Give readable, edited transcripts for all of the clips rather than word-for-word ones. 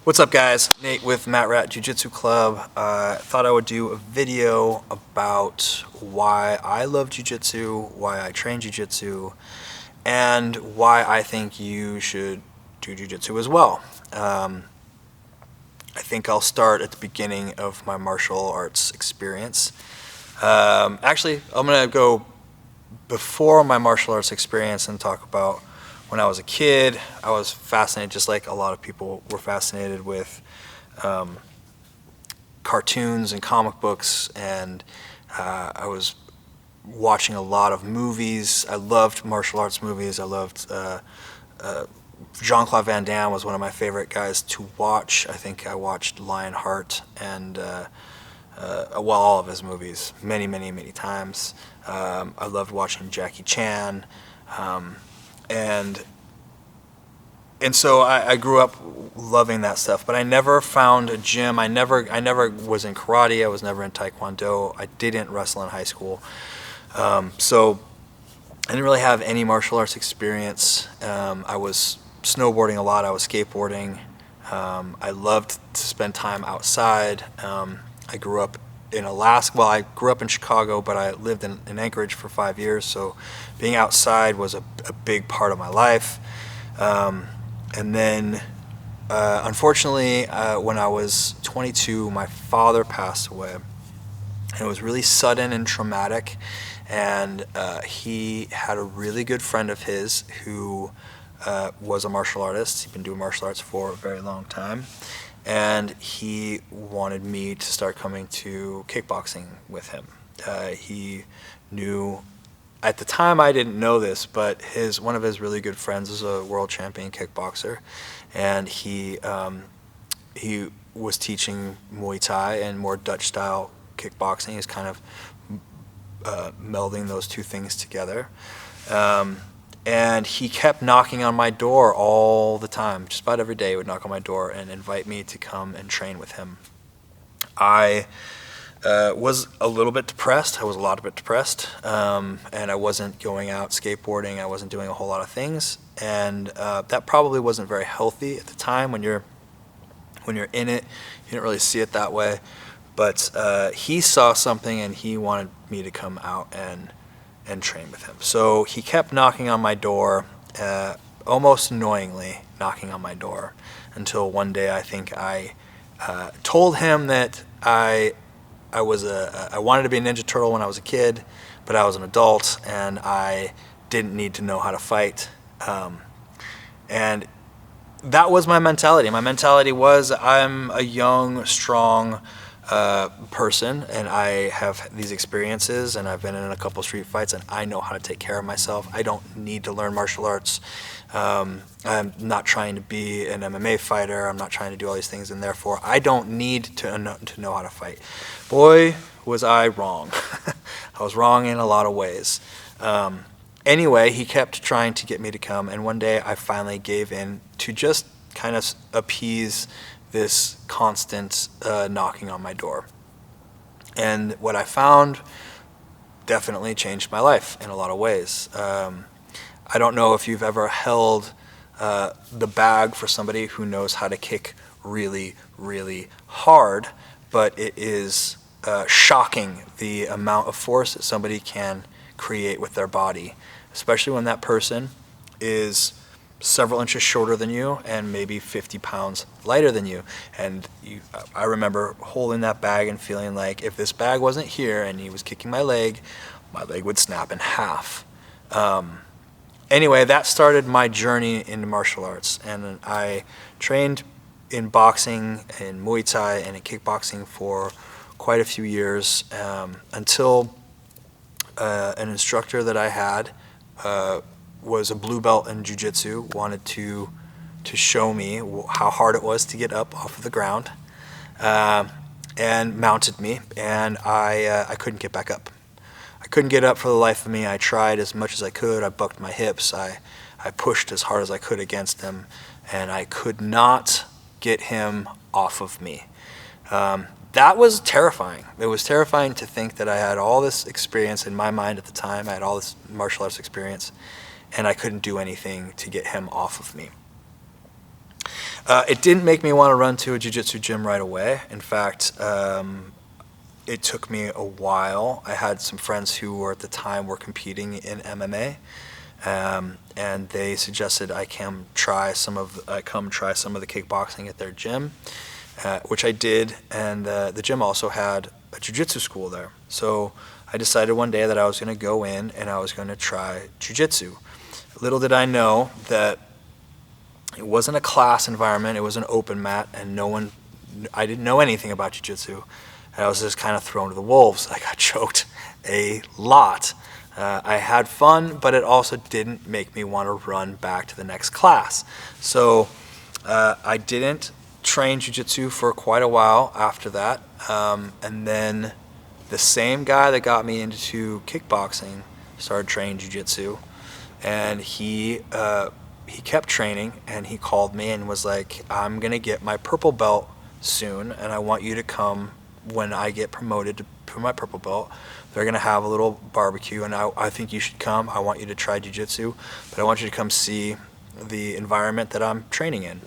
What's up, guys? Nate with Matt Rat Jiu Jitsu Club. Thought I would do a video about why I love Jiu Jitsu, why I train Jiu Jitsu, and why I think you should do Jiu Jitsu as well. I think I'll start at the beginning of my martial arts experience. Actually, I'm going to go before my martial arts experience and talk about when I was a kid. I was fascinated, just like a lot of people were fascinated with cartoons and comic books, and I was watching a lot of movies. I loved martial arts movies. I loved Jean-Claude Van Damme was one of my favorite guys to watch. I think I watched Lionheart and all of his movies many times. I loved watching Jackie Chan. And so I grew up loving that stuff, but I never found a gym. I never was in karate. I was never in taekwondo. I didn't wrestle in high school. So I didn't really have any martial arts experience. I was snowboarding a lot. I was skateboarding. I loved to spend time outside. I grew up in Alaska. Well, I grew up in Chicago, but I lived in Anchorage for 5 years, so being outside was a big part of my life. And then, unfortunately, when I was 22, my father passed away. And it was really sudden and traumatic, and he had a really good friend of his who was a martial artist. He'd been doing martial arts for a very long time. And he wanted me to start coming to kickboxing with him. He knew, at the time I didn't know this, but one of his really good friends is a world champion kickboxer, and he was teaching Muay Thai and more Dutch style kickboxing. He's kind of melding those two things together. And he kept knocking on my door all the time. Just about every day he would knock on my door and invite me to come and train with him. I was a little bit depressed. I was a lot bit depressed. And I wasn't going out skateboarding. I wasn't doing a whole lot of things. And that probably wasn't very healthy at the time. When you're in it, you didn't really see it that way. But he saw something, and he wanted me to come out and train with him. So he kept knocking on my door, almost annoyingly knocking on my door, until one day I think I told him that I wanted to be a Ninja Turtle when I was a kid, but I was an adult and I didn't need to know how to fight. And that was my mentality. My mentality was, I'm a young, strong person, and I have these experiences, and I've been in a couple street fights, and I know how to take care of myself. I don't need to learn martial arts. I'm not trying to be an MMA fighter. I'm not trying to do all these things, and therefore I don't need to know how to fight. Boy, was I wrong. I was wrong in a lot of ways. Anyway, he kept trying to get me to come, and one day I finally gave in to just kind of appease this constant knocking on my door. And what I found definitely changed my life in a lot of ways. I don't know if you've ever held the bag for somebody who knows how to kick really hard, but it is shocking the amount of force that somebody can create with their body, especially when that person is several inches shorter than you and maybe 50 pounds lighter than you. And I remember holding that bag and feeling like if this bag wasn't here and he was kicking my leg would snap in half. Anyway, that started my journey into martial arts, and I trained in boxing and Muay Thai and in kickboxing for quite a few years, until an instructor that I had was a blue belt in Jiu Jitsu, wanted to show me how hard it was to get up off of the ground, and mounted me, and I couldn't get back up. I couldn't get up for the life of me. I tried as much as I could. I bucked my hips. I pushed as hard as I could against him, and I could not get him off of me. That was terrifying. It was terrifying to think that I had all this experience in my mind at the time. I had all this martial arts experience, and I couldn't do anything to get him off of me. It didn't make me want to run to a jiu-jitsu gym right away. In fact, it took me a while. I had some friends who were at the time were competing in MMA, and they suggested I come try some of the kickboxing at their gym, which I did. And the gym also had a jiu-jitsu school there. So I decided one day that I was going to go in and I was going to try jiu-jitsu. Little did I know that it wasn't a class environment, it was an open mat, and I didn't know anything about jiu-jitsu. And I was just kind of thrown to the wolves. I got choked a lot. I had fun, but it also didn't make me want to run back to the next class. So I didn't train jiu-jitsu for quite a while after that. And then the same guy that got me into kickboxing started training jiu-jitsu. And he kept training, and he called me and was like, I'm going to get my purple belt soon, and I want you to come when I get promoted to my purple belt. They're going to have a little barbecue, and I think you should come. I want you to try jiu-jitsu, but I want you to come see the environment that I'm training in.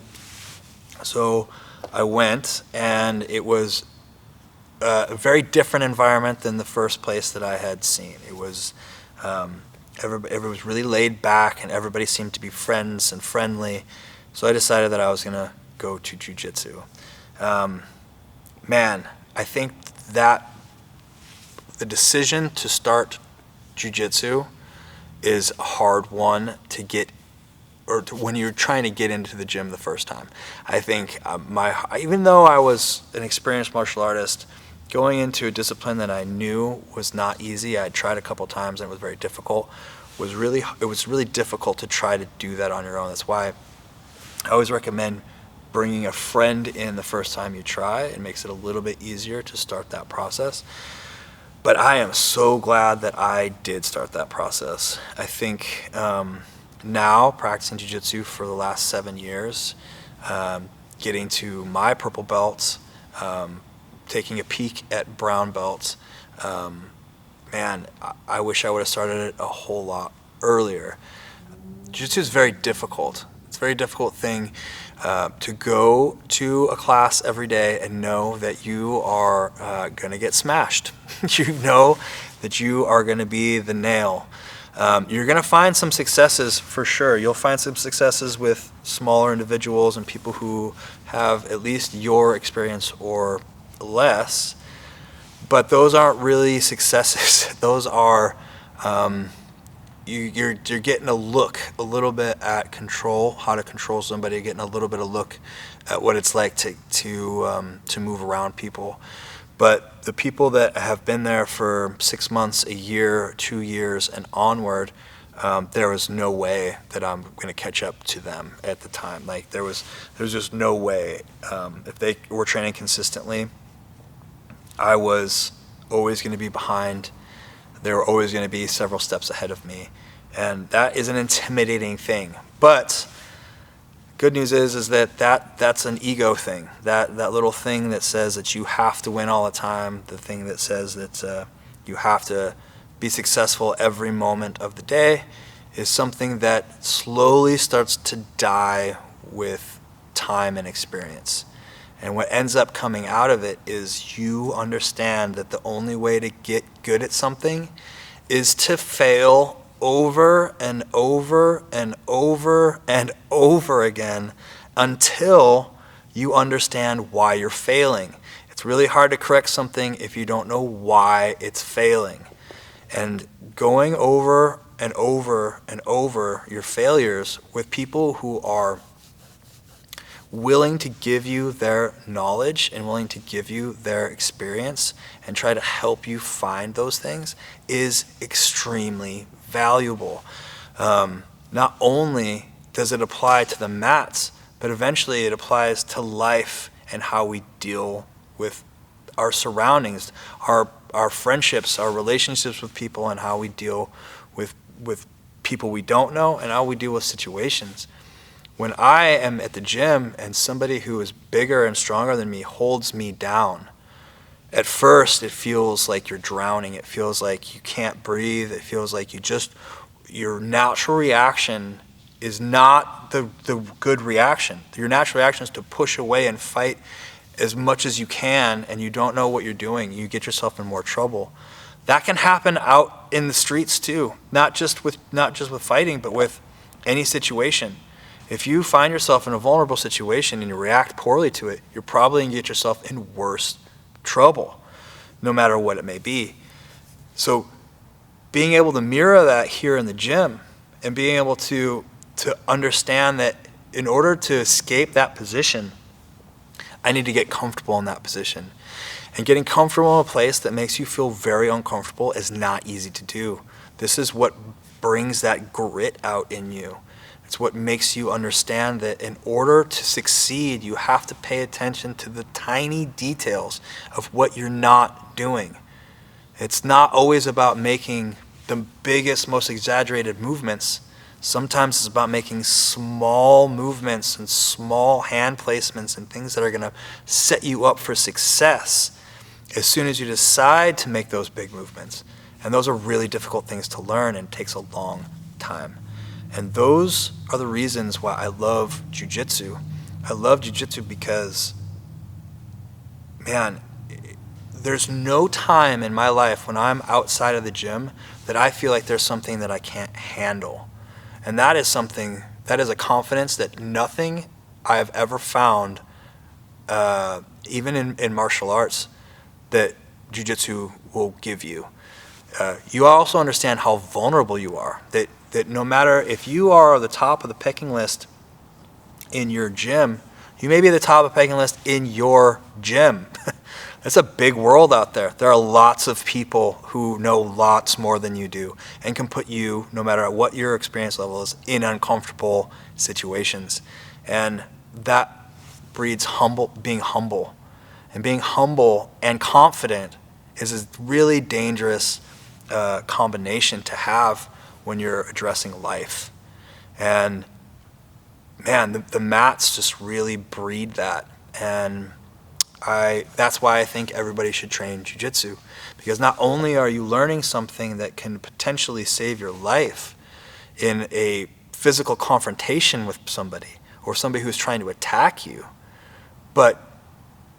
So I went, and it was a very different environment than the first place that I had seen. It was everybody was really laid back, and everybody seemed to be friends and friendly. So I decided that I was going to go to jiu-jitsu. Man, I think that the decision to start jiu-jitsu is a hard one to get, when you're trying to get into the gym the first time. I think even though I was an experienced martial artist, going into a discipline that I knew was not easy, I had tried a couple times and it was very difficult, it was really difficult to try to do that on your own. That's why I always recommend bringing a friend in the first time you try. It makes it a little bit easier to start that process. But I am so glad that I did start that process. I think now, practicing jiu-jitsu for the last 7 years, getting to my purple belts, taking a peek at brown belts, man, I wish I would have started it a whole lot earlier. Jiu-jitsu is very difficult. It's a very difficult thing to go to a class every day and know that you are going to get smashed. You know that you are going to be the nail. You're going to find some successes for sure. You'll find some successes with smaller individuals and people who have at least your experience or less, but those aren't really successes. Those are you're getting a look a little bit at control, how to control somebody, getting a little bit of look at what it's like to move around people. But the people that have been there for 6 months, a year, 2 years, and onward, there was no way that I'm going to catch up to them at the time. Like there was just no way. If they were training consistently, I was always going to be behind. They were always going to be several steps ahead of me, and that is an intimidating thing. But good news is that's an ego thing. That little thing that says that you have to win all the time, the thing that says that you have to be successful every moment of the day, is something that slowly starts to die with time and experience. And what ends up coming out of it is you understand that the only way to get good at something is to fail over and over and over and over again until you understand why you're failing. It's really hard to correct something if you don't know why it's failing. And going over and over and over your failures with people who are willing to give you their knowledge and willing to give you their experience and try to help you find those things is extremely valuable. Not only does it apply to the mats, but eventually it applies to life and how we deal with our surroundings, our friendships, our relationships with people, and how we deal with people we don't know and how we deal with situations. When I am at the gym and somebody who is bigger and stronger than me holds me down, at first it feels like you're drowning. It feels like you can't breathe. It feels like your natural reaction is not the good reaction. Your natural reaction is to push away and fight as much as you can, and you don't know what you're doing. You get yourself in more trouble. That can happen out in the streets too, not just with fighting, but with any situation. If you find yourself in a vulnerable situation and you react poorly to it, you're probably going to get yourself in worse trouble, no matter what it may be. So being able to mirror that here in the gym and being able to understand that in order to escape that position, I need to get comfortable in that position. And getting comfortable in a place that makes you feel very uncomfortable is not easy to do. This is what brings that grit out in you. It's what makes you understand that in order to succeed, you have to pay attention to the tiny details of what you're not doing. It's not always about making the biggest, most exaggerated movements. Sometimes it's about making small movements and small hand placements and things that are going to set you up for success as soon as you decide to make those big movements. And those are really difficult things to learn, and it takes a long time. And those are the reasons why I love jiu-jitsu. I love jiu-jitsu because, man, there's no time in my life when I'm outside of the gym that I feel like there's something that I can't handle. And that is something, that is a confidence that nothing I have ever found, even in martial arts, that jiu-jitsu will give you. You also understand how vulnerable you are, that no matter if you are at the top of the pecking list in your gym, you may be at the top of the pecking list in your gym. It's a big world out there. There are lots of people who know lots more than you do and can put you, no matter what your experience level is, in uncomfortable situations. And that breeds being humble. And being humble and confident is a really dangerous combination to have when you're addressing life. And man, the mats just really breed that. And that's why I think everybody should train jiu-jitsu, because not only are you learning something that can potentially save your life in a physical confrontation with somebody or somebody who's trying to attack you, but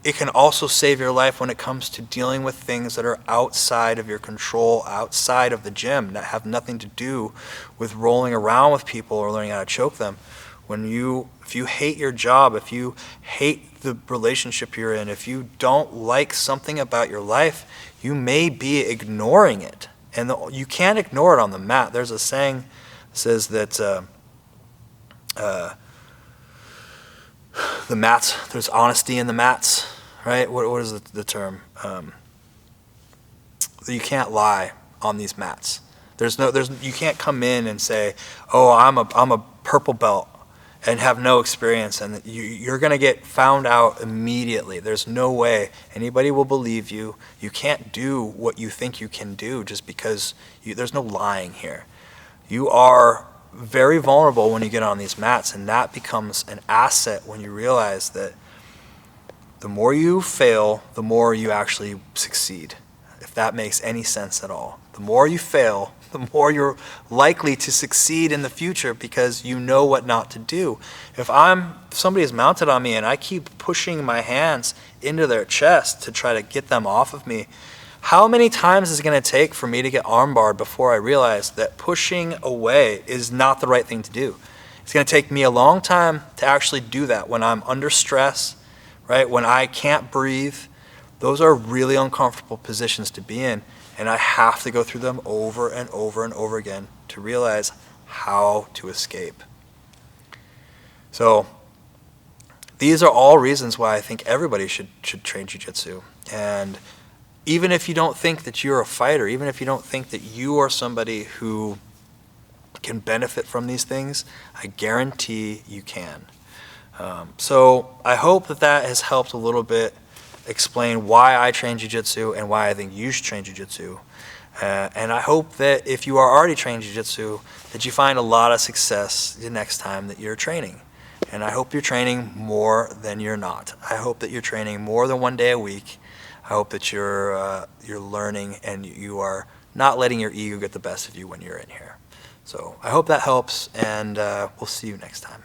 it can also save your life when it comes to dealing with things that are outside of your control, outside of the gym, that have nothing to do with rolling around with people or learning how to choke them. If you hate your job, if you hate the relationship you're in, if you don't like something about your life, you may be ignoring it. And you can't ignore it on the mat. There's a saying that says that the mats, there's honesty in the mats, right? What is the term? You can't lie on these mats. You can't come in and say, oh, I'm a purple belt and have no experience, and you're going to get found out immediately. There's no way anybody will believe you. You can't do what you think you can do just because there's no lying here. You are very vulnerable when you get on these mats, and that becomes an asset when you realize that the more you fail, the more you actually succeed, if that makes any sense at all. The more you fail, the more you're likely to succeed in the future because you know what not to do. If somebody is mounted on me and I keep pushing my hands into their chest to try to get them off of me, how many times is it going to take for me to get armbarred before I realize that pushing away is not the right thing to do? It's going to take me a long time to actually do that when I'm under stress, right? When I can't breathe. Those are really uncomfortable positions to be in. And I have to go through them over and over and over again to realize how to escape. So these are all reasons why I think everybody should train jiu-jitsu. And even if you don't think that you're a fighter, even if you don't think that you are somebody who can benefit from these things, I guarantee you can. So I hope that has helped a little bit explain why I train jiu-jitsu and why I think you should train jiu-jitsu. And I hope that if you are already trained jiu-jitsu, that you find a lot of success the next time that you're training. And I hope you're training more than you're not. I hope that you're training more than one day a week. I hope that you're learning and you are not letting your ego get the best of you when you're in here. So I hope that helps, and we'll see you next time.